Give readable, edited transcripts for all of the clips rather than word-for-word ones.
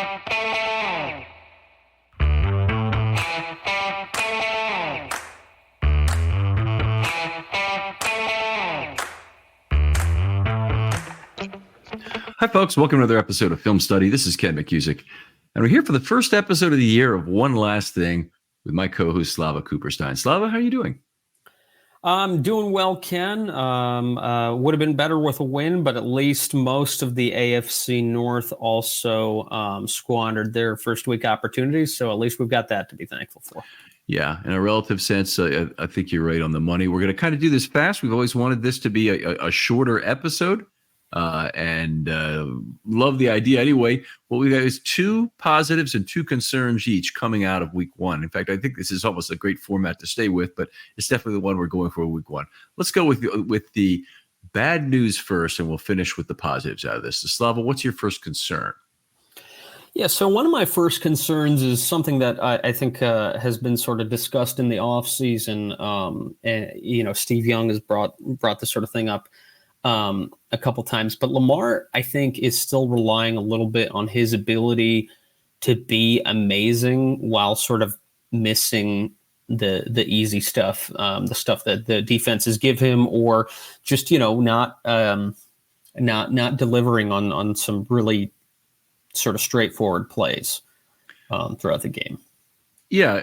Hi, folks. Welcome to another episode of Film Study. This is Ken McCusick, and we're here for the first episode of the year of One Last Thing with my co-host Slava Cooperstein. Slava, how are you doing? I'm doing well, Ken. Would have been better with a win, but at least most of the AFC North also squandered their first week opportunities. So at least we've got that to be thankful for. Yeah, in a relative sense, I think you're right on the money. We're going to kind of do this fast. We've always wanted this to be a shorter episode. And love the idea anyway. What we got is 2 positives and 2 concerns each coming out of week 1. In fact, I think this is almost a great format to stay with, but it's definitely the one we're going for week 1. Let's go with the bad news first, and we'll finish with the positives out of this. So, Slava, what's your first concern? Yeah, so one of my first concerns is something that I think has been sort of discussed in the offseason. And Steve Young has brought this sort of thing up a couple times, but Lamar, I think, is still relying a little bit on his ability to be amazing while sort of missing the easy stuff, the stuff that the defenses give him, or just not delivering on some really sort of straightforward plays throughout the game. Yeah,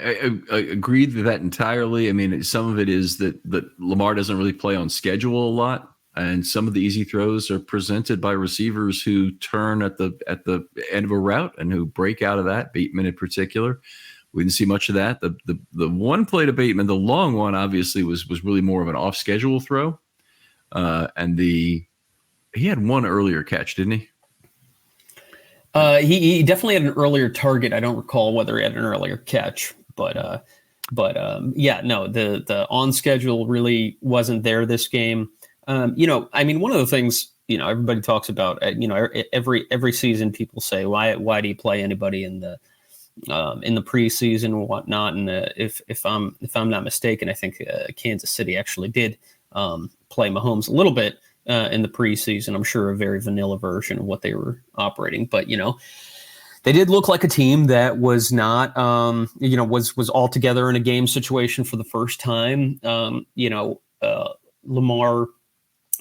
I agree with that entirely. I mean, some of it is that Lamar doesn't really play on schedule a lot. And some of the easy throws are presented by receivers who turn at the end of a route and who break out of that. Bateman in particular, we didn't see much of that. The one play to Bateman, the long one, obviously was really more of an off schedule throw, and he had one earlier catch, didn't he? He definitely had an earlier target. I don't recall whether he had an earlier catch, but yeah, no, the on schedule really wasn't there this game. I mean, one of the things, everybody talks about, every season people say, why do you play anybody in the preseason and whatnot? And if I'm not mistaken, I think Kansas City actually did play Mahomes a little bit in the preseason. I'm sure a very vanilla version of what they were operating, but they did look like a team that was not, was all together in a game situation for the first time. Lamar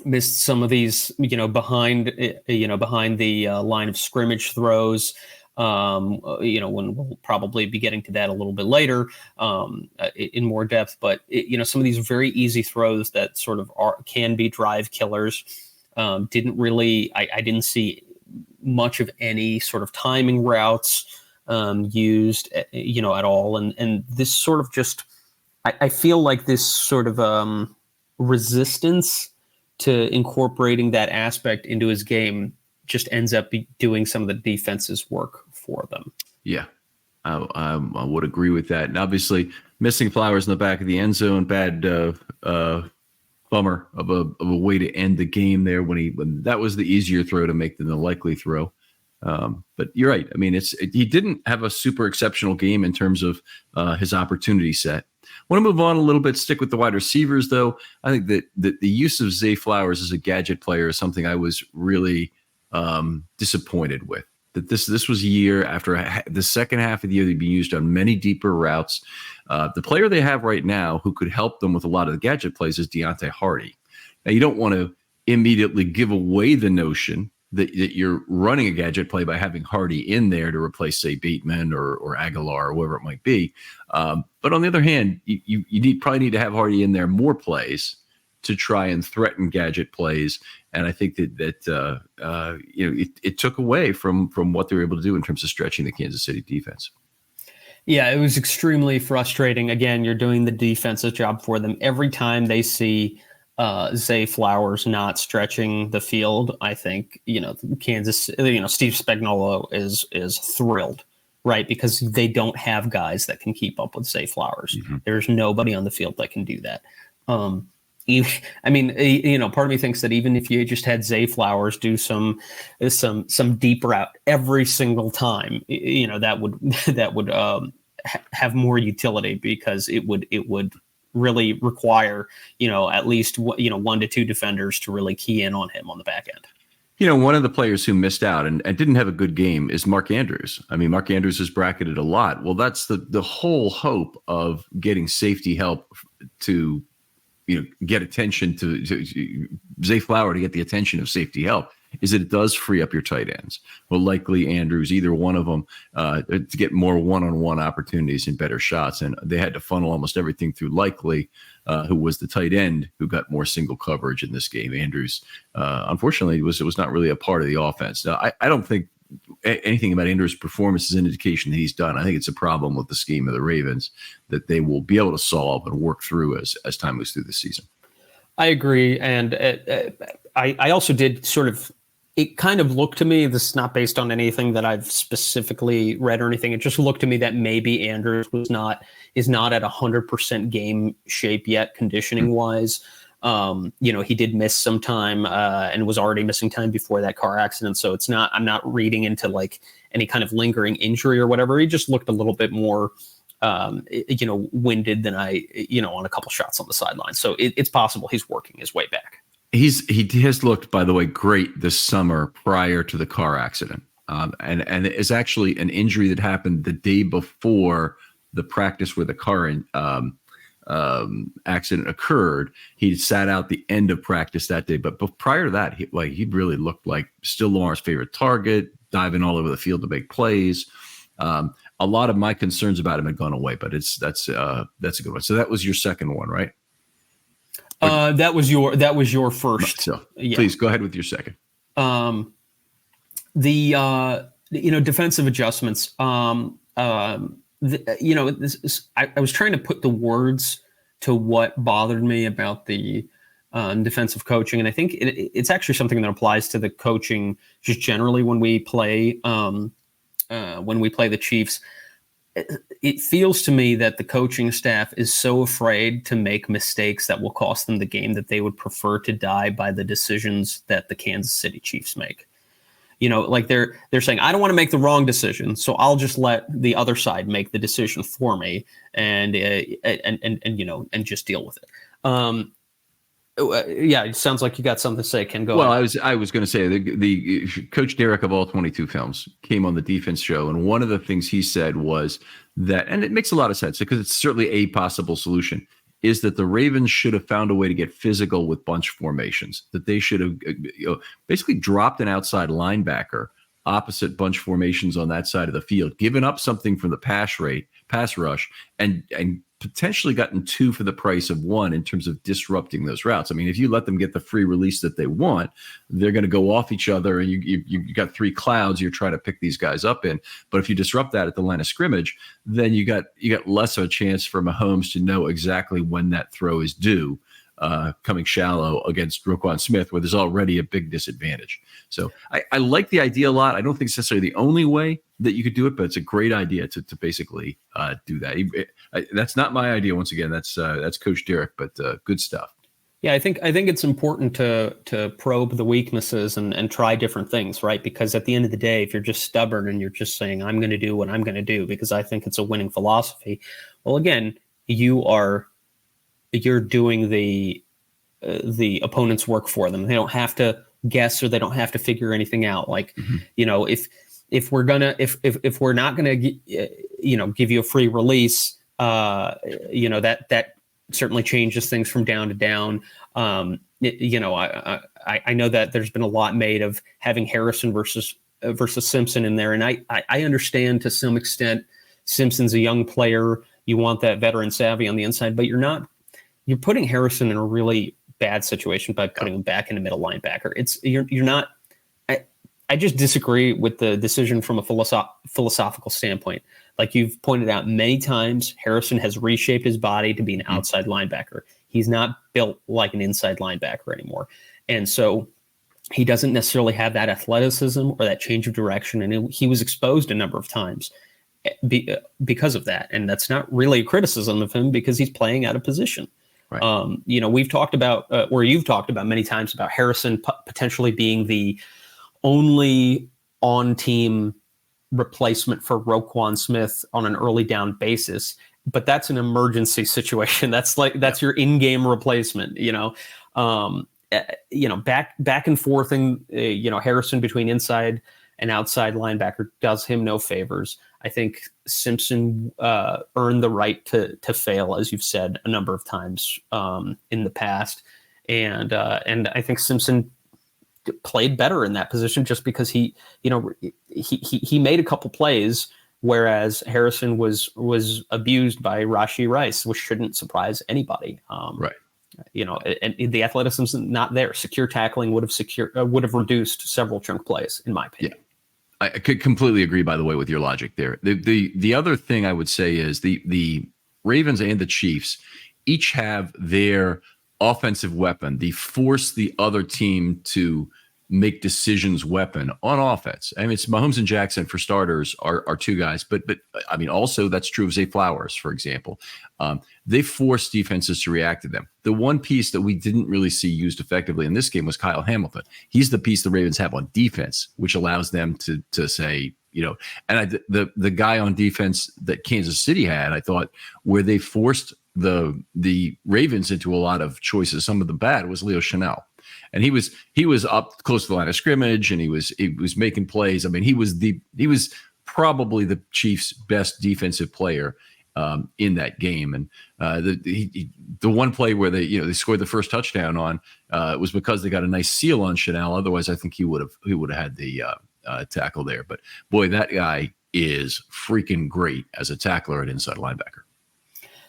missed some of these, behind the line of scrimmage throws, when we'll probably be getting to that a little bit later in more depth. But, some of these very easy throws that sort of can be drive killers didn't really, I didn't see much of any sort of timing routes used, at all. And this sort of just, I feel like this sort of resistance to incorporating that aspect into his game just ends up doing some of the defense's work for them. Yeah, I would agree with that. And obviously, missing Flowers in the back of the end zone, bad bummer of a way to end the game there when that was the easier throw to make than the likely throw. But you're right. I mean, he didn't have a super exceptional game in terms of his opportunity set. I want to move on a little bit, stick with the wide receivers, though. I think that the use of Zay Flowers as a gadget player is something I was really disappointed with. That this was a year after the second half of the year, they'd be used on many deeper routes. The player they have right now who could help them with a lot of the gadget plays is Deontay Hardy. Now, you don't want to immediately give away the notion that you're running a gadget play by having Hardy in there to replace, say, Bateman or Aguilar or whoever it might be. But on the other hand, you probably need to have Hardy in there more plays to try and threaten gadget plays. And I think that it took away from what they were able to do in terms of stretching the Kansas City defense. Yeah, it was extremely frustrating. Again, you're doing the defensive job for them. Every time they see Zay Flowers not stretching the field, I think, Kansas, Steve Spagnuolo is thrilled, right? Because they don't have guys that can keep up with Zay Flowers. Mm-hmm. There's nobody on the field that can do that. Part of me thinks that even if you just had Zay Flowers do some deep route every single time, that would have more utility, because it would really require, at least 1 to 2 defenders to really key in on him on the back end. One of the players who missed out and didn't have a good game is Mark Andrews. I mean, Mark Andrews is bracketed a lot. Well, that's the whole hope of getting safety help to, get attention to Zay Flower, to get the attention of safety help, is that it does free up your tight ends. Well, likely Andrews, either one of them, to get more one-on-one opportunities and better shots. And they had to funnel almost everything through Likely, who was the tight end who got more single coverage in this game. Andrews, unfortunately, was not really a part of the offense. Now, I don't think anything about Andrews' performance is an indication that he's done. I think it's a problem with the scheme of the Ravens that they will be able to solve and work through as time moves through the season. I agree. And I also did sort of, it kind of looked to me, this is not based on anything that I've specifically read or anything. It just looked to me that maybe Andrews is not at 100% game shape yet, conditioning wise. He did miss some time and was already missing time before that car accident. So I'm not reading into like any kind of lingering injury or whatever. He just looked a little bit more, winded than on a couple shots on the sideline. So it's possible he's working his way back. He has looked, by the way, great this summer prior to the car accident. And it's actually an injury that happened the day before the practice where the car accident occurred. He sat out the end of practice that day. But prior to that, he really looked like still Lamar's favorite target, diving all over the field to make plays. A lot of my concerns about him had gone away, but that's a good one. So that was your second one, right? That was your first. So yeah. Please go ahead with your second. Defensive adjustments. I was trying to put the words to what bothered me about the defensive coaching, and I think it's actually something that applies to the coaching just generally when we play the Chiefs. It feels to me that the coaching staff is so afraid to make mistakes that will cost them the game that they would prefer to die by the decisions that the Kansas City Chiefs make. Like they're saying, I don't want to make the wrong decision, so I'll just let the other side make the decision for me, and just deal with it. It sounds like you got something to say, Ken. Go ahead. I was going to say the Coach Derek of All 22 Films came on the defense show, and one of the things he said was that, and it makes a lot of sense because it's certainly a possible solution, is that the Ravens should have found a way to get physical with bunch formations, that they should have basically dropped an outside linebacker opposite bunch formations on that side of the field, given up something from the pass rush, and potentially gotten two for the price of one in terms of disrupting those routes. I mean, if you let them get the free release that they want, they're going to go off each other, and you got three clouds you're trying to pick these guys up in. But if you disrupt that at the line of scrimmage, then you got less of a chance for Mahomes to know exactly when that throw is due, coming shallow against Roquan Smith, where there's already a big disadvantage. So I like the idea a lot. I don't think it's necessarily the only way that you could do it, but it's a great idea to basically do that. That's not my idea. Once again, that's Coach Derek, but good stuff. Yeah, I think it's important to probe the weaknesses and try different things, right? Because at the end of the day, if you're just stubborn and you're just saying, I'm going to do what I'm going to do because I think it's a winning philosophy, well, again, you're doing the opponent's work for them. They don't have to guess, or they don't have to figure anything out. Like, if we're not gonna give you a free release, that certainly changes things from down to down. I know that there's been a lot made of having Harrison versus Simpson in there, and I understand to some extent Simpson's a young player. You want that veteran savvy on the inside, but you're putting Harrison in a really bad situation by putting him back in the middle linebacker. You're not. I just disagree with the decision from a philosophical standpoint. Like you've pointed out many times, Harrison has reshaped his body to be an outside linebacker. He's not built like an inside linebacker anymore, and so he doesn't necessarily have that athleticism or that change of direction. And he was exposed a number of times because of that, and that's not really a criticism of him because he's playing out of position. Right. We've talked about, or you've talked about many times about Harrison potentially being the only on-team replacement for Roquan Smith on an early down basis, but that's an emergency situation. That's your in-game replacement, back and forth, and Harrison between inside and outside linebacker does him no favors. I think Simpson earned the right to fail, as you've said a number of times in the past, and I think Simpson played better in that position just because he made a couple plays, whereas Harrison was abused by Rashee Rice, which shouldn't surprise anybody. Right. And the athleticism not there. Secure tackling would have reduced several chunk plays, in my opinion. Yeah. I could completely agree, by the way, with your logic there. The other thing I would say is the Ravens and the Chiefs each have their offensive weapon, the force the other team to make decisions weapon on offense. I mean, it's Mahomes and Jackson for starters are two guys, but I mean, also that's true of Zay Flowers, for example. They force defenses to react to them. The one piece that we didn't really see used effectively in this game was Kyle Hamilton. He's the piece the Ravens have on defense, which allows them to say, and the guy on defense that Kansas City had, I thought, where they forced the Ravens into a lot of choices, some of the bad, was Leo Chanel. And he was up close to the line of scrimmage, and he was making plays. I mean, he was probably the Chiefs' best defensive player in that game. And the one play where they scored the first touchdown on was because they got a nice seal on Chanel. Otherwise, I think he would have had the tackle there. But boy, that guy is freaking great as a tackler at inside linebacker.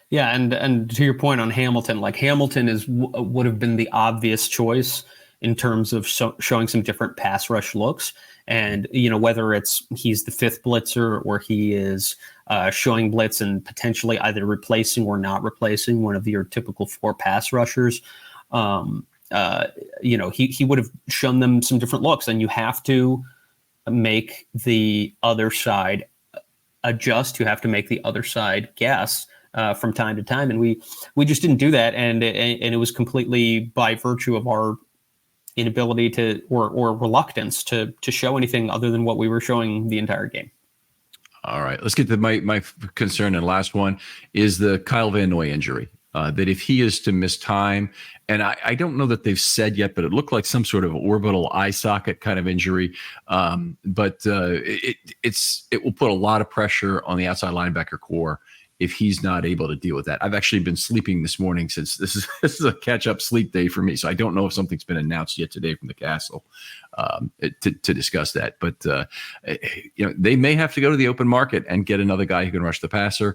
Yeah, and to your point on Hamilton, like Hamilton would have been the obvious choice in terms of showing some different pass rush looks. And, whether he's the fifth blitzer or he is showing blitz and potentially either replacing or not replacing one of your typical four pass rushers, he would have shown them some different looks. And you have to make the other side adjust. You have to make the other side guess from time to time. And we just didn't do that. And it was completely by virtue of our inability to or reluctance to show anything other than what we were showing the entire game. All right, let's get to my concern. And last one is the Kyle Van Noy injury. That if he is to miss time, and I don't know that they've said yet, but it looked like some sort of orbital eye socket kind of injury. But it will put a lot of pressure on the outside linebacker core if he's not able to deal with that. I've actually been sleeping this morning since this is a catch-up sleep day for me. So I don't know if something's been announced yet today from the Castle to discuss that. But, they may have to go to the open market and get another guy who can rush the passer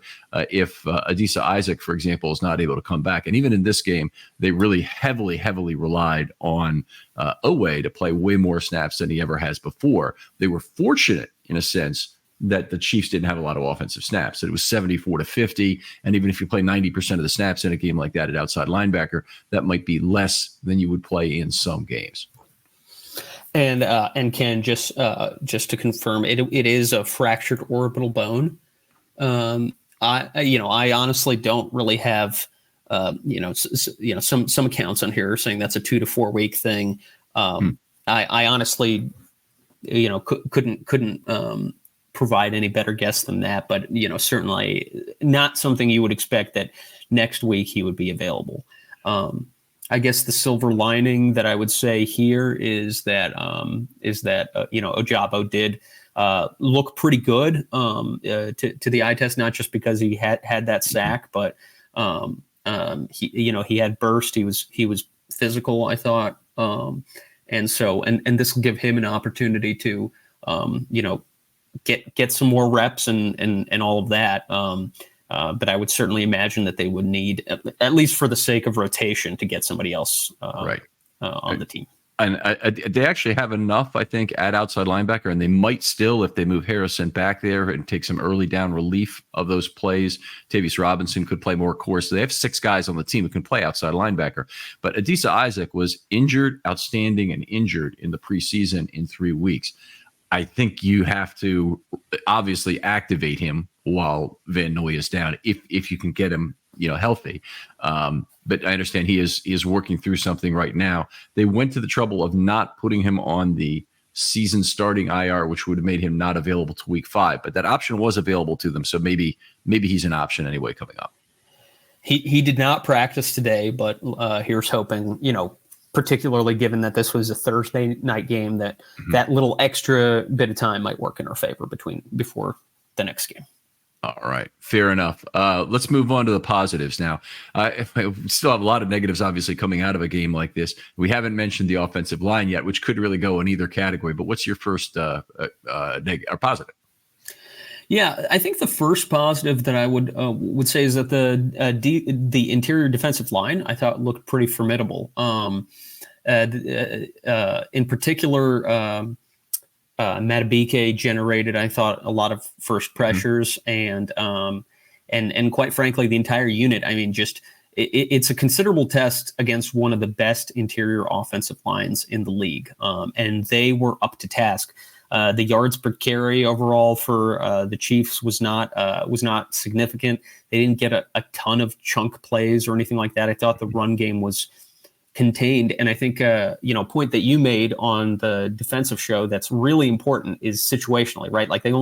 if Adisa Isaac, for example, is not able to come back. And even in this game, they really heavily, heavily relied on Oweh to play way more snaps than he ever has before. They were fortunate, in a sense, that the Chiefs didn't have a lot of offensive snaps. It was 74-50. And even if you play 90% of the snaps in a game like that at outside linebacker, that might be less than you would play in some games. And Ken, just to confirm, it is a fractured orbital bone. I honestly don't really have, some accounts on here are saying that's a 2 to 4 week thing. I honestly, couldn't provide any better guess than that, but certainly not something you would expect that next week he would be available. I guess the silver lining that I would say here is that Ojabo did look pretty good to the eye test, not just because he had that sack, but he had burst. He was physical, I thought, and this will give him an opportunity to get some more reps and all of that. But I would certainly imagine that they would need, at least for the sake of rotation, to get somebody else on the team. And they actually have enough, I think, at outside linebacker, and they might still, if they move Harrison back there and take some early down relief of those plays. Tavius Robinson could play more core. So they have 6 guys on the team who can play outside linebacker. But Adisa Isaac was injured, outstanding, and injured in the preseason in 3 weeks. I think you have to obviously activate him while Van Noy is down, if you can get him, healthy. But I understand he is working through something right now. They went to the trouble of not putting him on the season starting IR, which would have made him not available to week 5. But that option was available to them, so maybe he's an option anyway coming up. He did not practice today, but here's hoping. particularly given that this was a Thursday night game, that that little extra bit of time might work in our favor before the next game. All right. Fair enough. Let's move on to the positives now. We still have a lot of negatives, obviously, coming out of a game like this. We haven't mentioned the offensive line yet, which could really go in either category. But what's your first or positive? Yeah, I think the first positive that I would say is that the interior defensive line I thought looked pretty formidable. In particular, Matabike generated, I thought, a lot of first pressures, and quite frankly, the entire unit. I mean, it's a considerable test against one of the best interior offensive lines in the league, and they were up to task. The yards per carry overall for the Chiefs was not significant. They didn't get a ton of chunk plays or anything like that. I thought the run game was contained. And I think, point that you made on the defensive show that's really important is situationally, right? Like they only